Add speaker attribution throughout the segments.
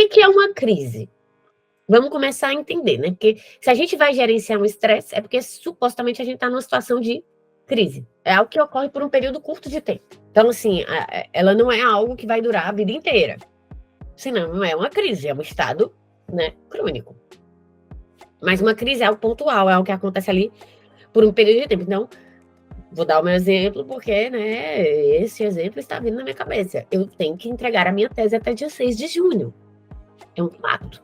Speaker 1: que é uma crise? Vamos começar a entender, né? Porque se a gente vai gerenciar um estresse, é porque supostamente a gente está numa situação de crise. É algo que ocorre por um período curto de tempo. Então, assim, ela não é algo que vai durar a vida inteira. Senão, não é uma crise, é um estado, né, crônico. Mas uma crise é algo pontual, é algo que acontece ali por um período de tempo. Então, vou dar o meu exemplo, porque, né, esse exemplo está vindo na minha cabeça. Eu tenho que entregar a minha tese até dia 6 de junho. É um fato.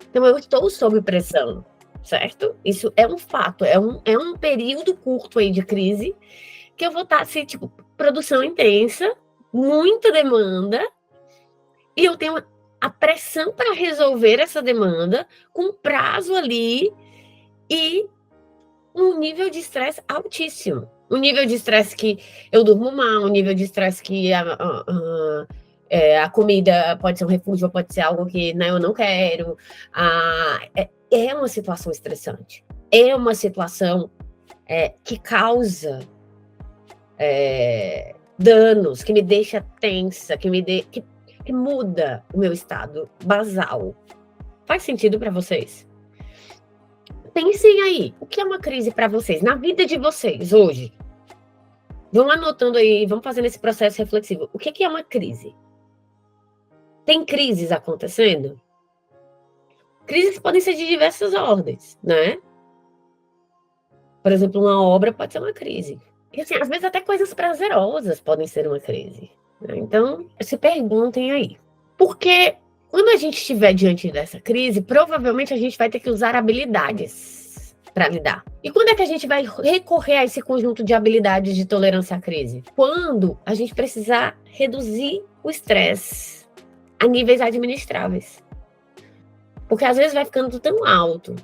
Speaker 1: Então, eu estou sob pressão, certo? Isso é um fato, é um período curto aí de crise, que eu vou estar, assim, tipo, produção intensa, muita demanda, e eu tenho a pressão para resolver essa demanda, com prazo ali, e um nível de estresse altíssimo. Um nível de estresse que eu durmo mal, um nível de estresse que a comida pode ser um refúgio, pode ser algo que, né, eu não quero. É uma situação estressante. É uma situação que causa danos, que me deixa tensa, que muda o meu estado basal. Faz sentido para vocês? Pensem aí, o que é uma crise para vocês, na vida de vocês, hoje? Vão anotando aí, vamos fazendo esse processo reflexivo. O que é uma crise? Tem crises acontecendo? Crises podem ser de diversas ordens, né? Por exemplo, uma obra pode ser uma crise. E assim, às vezes até coisas prazerosas podem ser uma crise, né? Então, se perguntem aí. Porque quando a gente estiver diante dessa crise, provavelmente a gente vai ter que usar habilidades para lidar. E quando é que a gente vai recorrer a esse conjunto de habilidades de tolerância à crise? Quando a gente precisar reduzir o estresse a níveis administráveis. Porque às vezes vai ficando tão alto,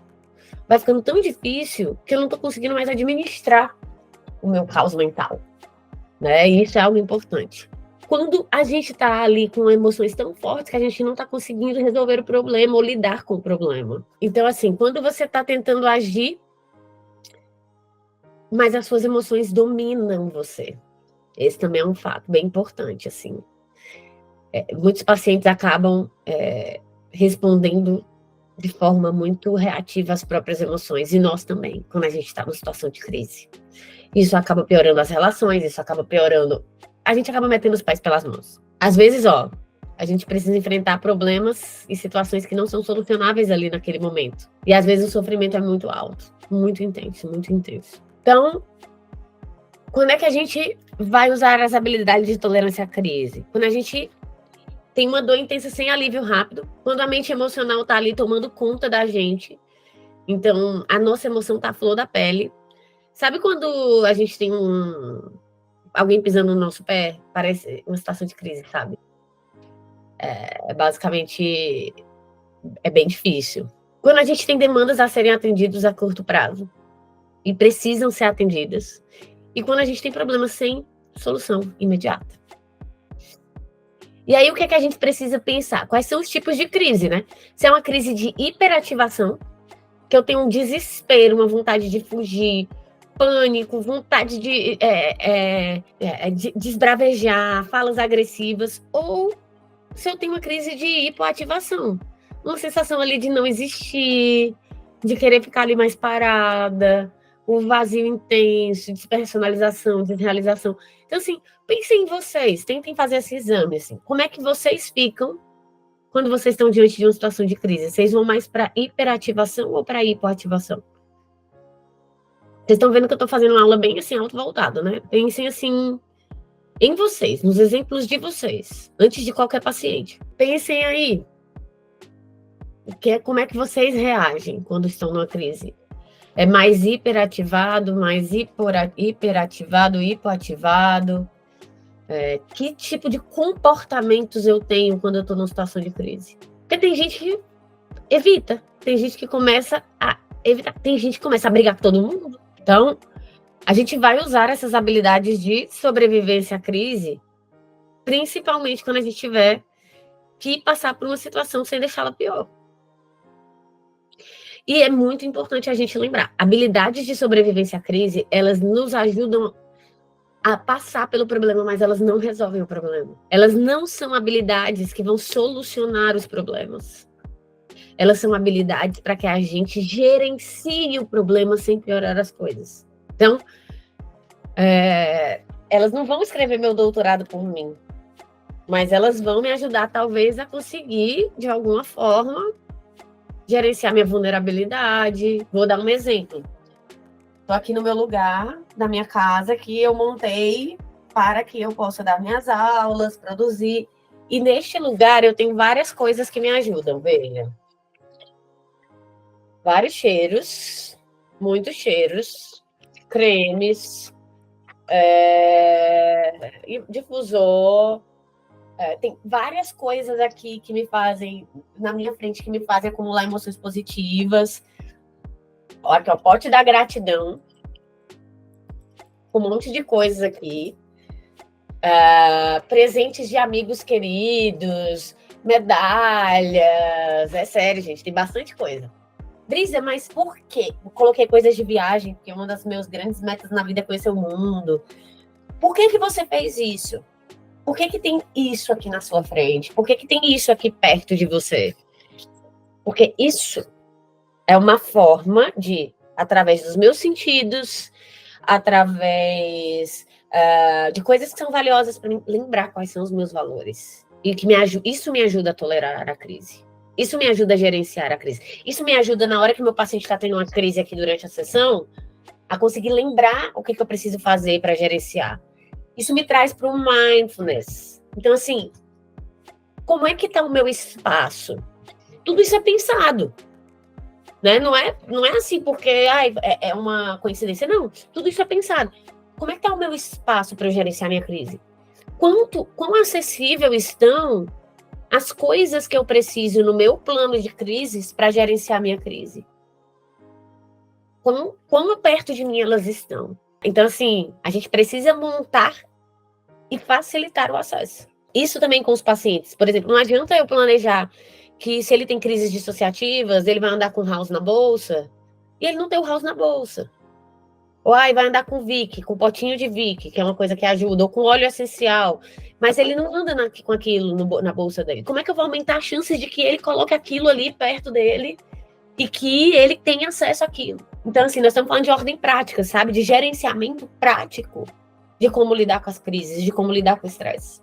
Speaker 1: vai ficando tão difícil, que eu não estou conseguindo mais administrar o meu caos mental, né? E isso é algo importante. Quando a gente está ali com emoções tão fortes que a gente não está conseguindo resolver o problema ou lidar com o problema. Então, assim, quando você está tentando agir, mas as suas emoções dominam você. Esse também é um fato bem importante, assim. Muitos pacientes acabam respondendo de forma muito reativa às próprias emoções, e nós também, quando a gente está numa situação de crise. Isso acaba piorando as relações, isso acaba piorando... A gente acaba metendo os pés pelas mãos. Às vezes, a gente precisa enfrentar problemas e situações que não são solucionáveis ali naquele momento. E às vezes o sofrimento é muito alto, muito intenso, muito intenso. Então, quando é que a gente vai usar as habilidades de tolerância à crise? Quando a gente tem uma dor intensa sem alívio rápido, quando a mente emocional está ali tomando conta da gente. Então, a nossa emoção está à flor da pele. Sabe quando a gente tem alguém pisando no nosso pé? Parece uma situação de crise, sabe? Basicamente, é bem difícil. Quando a gente tem demandas a serem atendidas a curto prazo e precisam ser atendidas. E quando a gente tem problemas sem solução imediata. E aí, o que é que a gente precisa pensar? Quais são os tipos de crise, né? Se é uma crise de hiperativação, que eu tenho um desespero, uma vontade de fugir, pânico, vontade de esbravejar, falas agressivas, ou se eu tenho uma crise de hipoativação, uma sensação ali de não existir, de querer ficar ali mais parada, um vazio intenso, despersonalização, desrealização. Então, assim, pensem em vocês, tentem fazer esse exame, assim, como é que vocês ficam quando vocês estão diante de uma situação de crise? Vocês vão mais para hiperativação ou para hipoativação? Vocês estão vendo que eu estou fazendo uma aula bem assim, auto-voltada, né? Pensem assim em vocês, nos exemplos de vocês, antes de qualquer paciente. Pensem aí, como é que vocês reagem quando estão numa crise? É mais hiperativado, mais hiperativado, hipoativado? Que tipo de comportamentos eu tenho quando eu estou numa situação de crise? Porque tem gente que evita, tem gente que começa a evitar, tem gente que começa a brigar com todo mundo. Então, a gente vai usar essas habilidades de sobrevivência à crise, principalmente quando a gente tiver que passar por uma situação sem deixá-la pior. E é muito importante a gente lembrar, habilidades de sobrevivência à crise, elas nos ajudam a passar pelo problema, mas elas não resolvem o problema. Elas não são habilidades que vão solucionar os problemas. Elas são habilidades para que a gente gerencie o problema sem piorar as coisas. Então, elas não vão escrever meu doutorado por mim, mas elas vão me ajudar, talvez, a conseguir, de alguma forma, gerenciar minha vulnerabilidade. Vou dar um exemplo. Estou aqui no meu lugar, na minha casa, que eu montei para que eu possa dar minhas aulas, produzir. E neste lugar eu tenho várias coisas que me ajudam, veja. Vários cheiros, muitos cheiros, cremes, difusor. Tem várias coisas aqui que me fazem, na minha frente, que me fazem acumular emoções positivas. Olha aqui, ó, pote da gratidão. Um monte de coisas aqui. Presentes de amigos queridos, medalhas. É sério, gente, tem bastante coisa. Brisa, mas por quê? Eu coloquei coisas de viagem, porque uma das minhas grandes metas na vida é conhecer o mundo. Por que você fez isso? Por que tem isso aqui na sua frente? Por que tem isso aqui perto de você? Porque isso é uma forma de, através dos meus sentidos, através de coisas que são valiosas para mim, lembrar quais são os meus valores. E que isso me ajuda a tolerar a crise. Isso me ajuda a gerenciar a crise. Isso me ajuda, na hora que meu paciente está tendo uma crise aqui durante a sessão, a conseguir lembrar o que eu preciso fazer para gerenciar. Isso me traz para o mindfulness. Então, assim, como é que está o meu espaço? Tudo isso é pensado. Né? Não é assim porque é uma coincidência. Não, tudo isso é pensado. Como é que está o meu espaço para eu gerenciar minha crise? Quão acessível estão as coisas que eu preciso no meu plano de crises para gerenciar minha crise? Quão perto de mim elas estão? Então, assim, a gente precisa montar e facilitar o acesso. Isso também com os pacientes. Por exemplo, não adianta eu planejar que se ele tem crises dissociativas, ele vai andar com house na bolsa, e ele não tem o house na bolsa. Ou vai andar com Vick, com potinho de Vick, que é uma coisa que ajuda, ou com óleo essencial, mas ele não anda com aquilo na bolsa dele. Como é que eu vou aumentar as chances de que ele coloque aquilo ali perto dele e que ele tenha acesso àquilo? Então, assim, nós estamos falando de ordem prática, sabe? De gerenciamento prático de como lidar com as crises, de como lidar com o estresse.